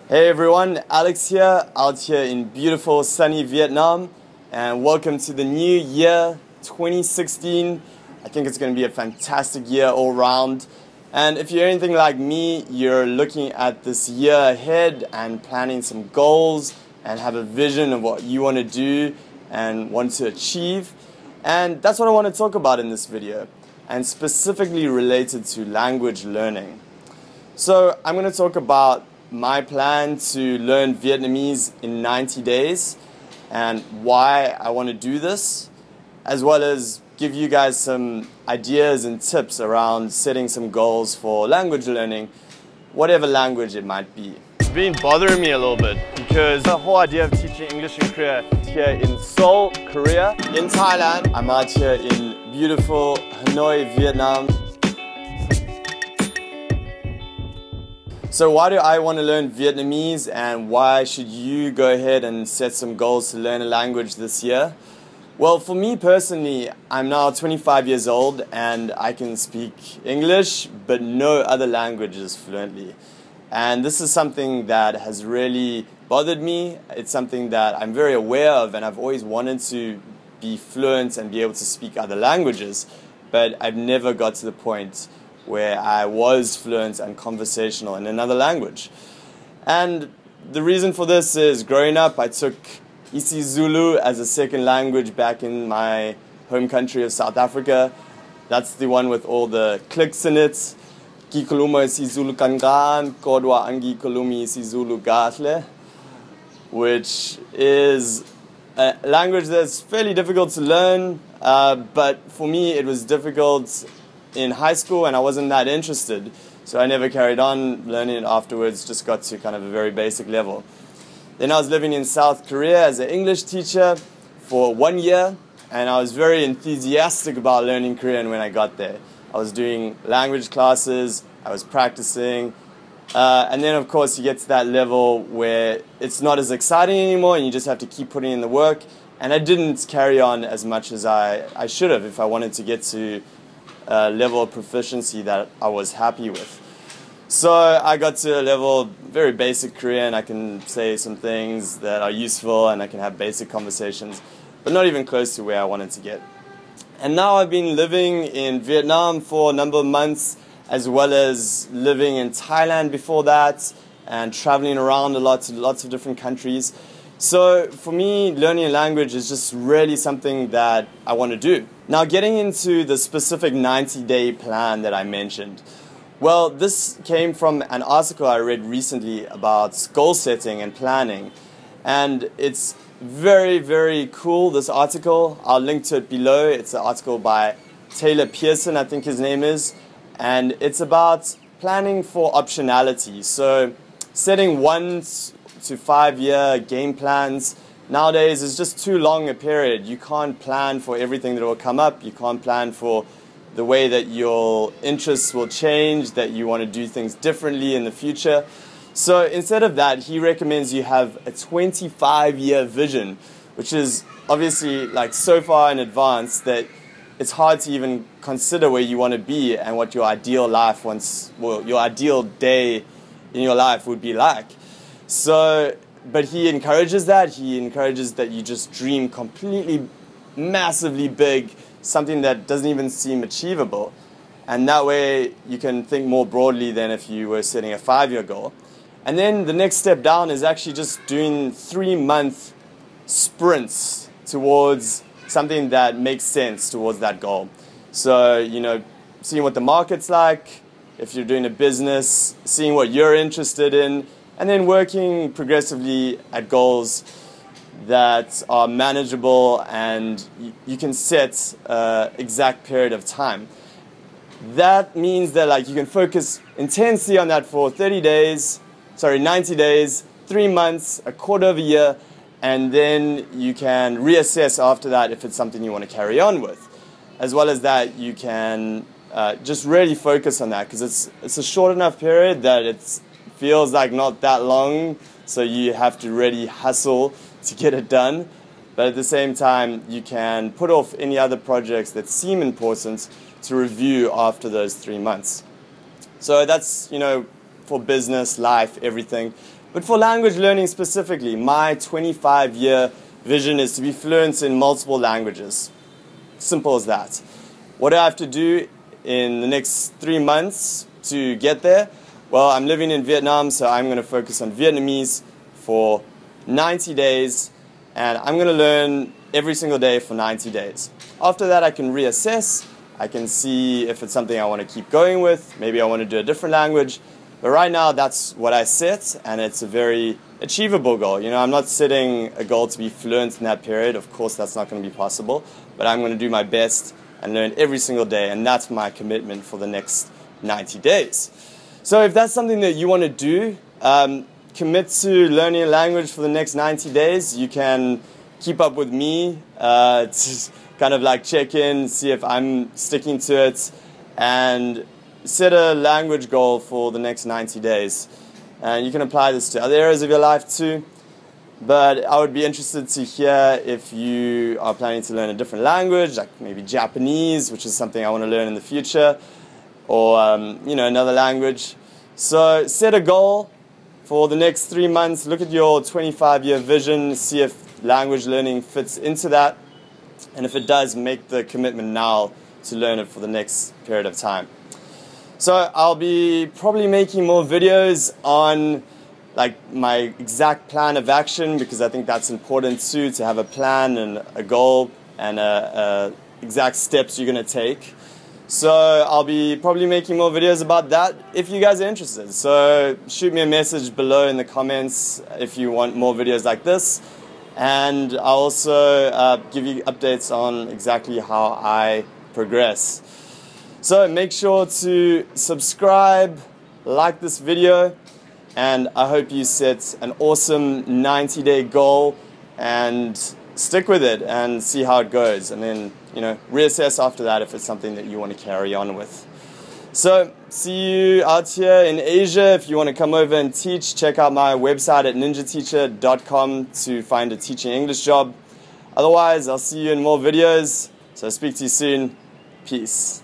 Hey everyone, Alex here, out here in beautiful sunny Vietnam, and welcome to the new year 2016. I think it's going to be a fantastic year all round. And if you're anything like me, you're looking at this year ahead and planning some goals and have a vision of what you want to do and want to achieve. And that's what I want to talk about in this video, and specifically related to language learning. So I'm going to talk about my plan to learn Vietnamese in 90 days and why I want to do this, as well as give you guys some ideas and tips around setting some goals for language learning, whatever language it might be. It's been bothering me a little bit because the whole idea of teaching English in Korea here in Seoul, Korea, in Thailand. I'm out here in beautiful Hanoi, Vietnam. So why do I want to learn Vietnamese, and why should you go ahead and set some goals to learn a language this year? Well, for me personally, I'm now 25 years old and I can speak English but no other languages fluently. And this is something that has really bothered me. It's something that I'm very aware of, and I've always wanted to be fluent and be able to speak other languages, but I've never got to the point where I was fluent and conversational in another language. And the reason for this is, growing up, I took isiZulu as a second language back in my home country of South Africa. That's the one with all the clicks in it. Kikuluma isiZulu kangan, kodwa angi kulumi isiZulu gahle, which is a language that's fairly difficult to learn, but for me it was difficult in high school and I wasn't that interested, so I never carried on learning it afterwards, just got to kind of a very basic level. Then I was living in South Korea as an English teacher for 1 year, and I was very enthusiastic about learning Korean when I got there. I was doing language classes, I was practicing, and then of course you get to that level where it's not as exciting anymore and you just have to keep putting in the work, and I didn't carry on as much as I should have if I wanted to get to a level of proficiency that I was happy with. So I got to a level, very basic Korean. I can say some things that are useful and I can have basic conversations, but not even close to where I wanted to get. And now I've been living in Vietnam for a number of months, as well as living in Thailand before that, and traveling around a lot to lots of different countries. So for me, learning a language is just really something that I want to do. Now, getting into the specific 90-day plan that I mentioned. Well, this came from an article I read recently about goal setting and planning. And it's very, very cool, this article. I'll link to it below. It's an article by Taylor Pearson, I think his name is. And it's about planning for optionality. So setting 1 to 5 year game plans nowadays is just too long a period. You can't plan for everything that will come up. You can't plan for the way that your interests will change, that you want to do things differently in the future. So instead of that, he recommends you have a 25-year vision, which is obviously like so far in advance that it's hard to even consider where you want to be and what your ideal life your ideal day in your life would be like. So, but he encourages that. He encourages that you just dream completely, massively big, something that doesn't even seem achievable. And that way you can think more broadly than if you were setting a 5-year goal. And then the next step down is actually just doing 3-month sprints towards something that makes sense towards that goal. So, you know, seeing what the market's like, if you're doing a business, seeing what you're interested in, and then working progressively at goals that are manageable and you can set an exact period of time. That means that like you can focus intensely on that for 90 days, 3 months, a quarter of a year, and then you can reassess after that if it's something you want to carry on with. As well as that, you can just really focus on that, because it's a short enough period that it feels like not that long, so you have to really hustle to get it done. But at the same time, you can put off any other projects that seem important to review after those 3 months. So that's, you know, for business, life, everything. But for language learning specifically, my 25-year vision is to be fluent in multiple languages. Simple as that. What do I have to do in the next 3 months to get there? Well, I'm living in Vietnam, so I'm going to focus on Vietnamese for 90 days, and I'm going to learn every single day for 90 days. After that, I can reassess. I can see if it's something I want to keep going with. Maybe I want to do a different language. But right now, that's what I set, and it's a very achievable goal. You know, I'm not setting a goal to be fluent in that period. Of course, that's not going to be possible. But I'm going to do my best and learn every single day, and that's my commitment for the next 90 days. So if that's something that you want to do, commit to learning a language for the next 90 days. You can keep up with me to kind of like check in, see if I'm sticking to it, and set a language goal for the next 90 days. And you can apply this to other areas of your life too. But I would be interested to hear if you are planning to learn a different language, like maybe Japanese, which is something I want to learn in the future, or another language. So set a goal for the next 3 months. Look at your 25-year vision, see if language learning fits into that, and if it does, make the commitment now to learn it for the next period of time. So I'll be probably making more videos on like my exact plan of action, because I think that's important too, to have a plan and a goal and exact steps you're going to take. So I'll be probably making more videos about that if you guys are interested. So shoot me a message below in the comments if you want more videos like this. And I'll also give you updates on exactly how I progress. So make sure to subscribe, like this video, and I hope you set an awesome 90-day goal and stick with it and see how it goes, and then reassess after that if it's something that you want to carry on with. So see you out here in Asia. If you want to come over and teach, check out my website at ninjateacher.com to find a teaching English job. Otherwise, I'll see you in more videos. So speak to you soon. Peace.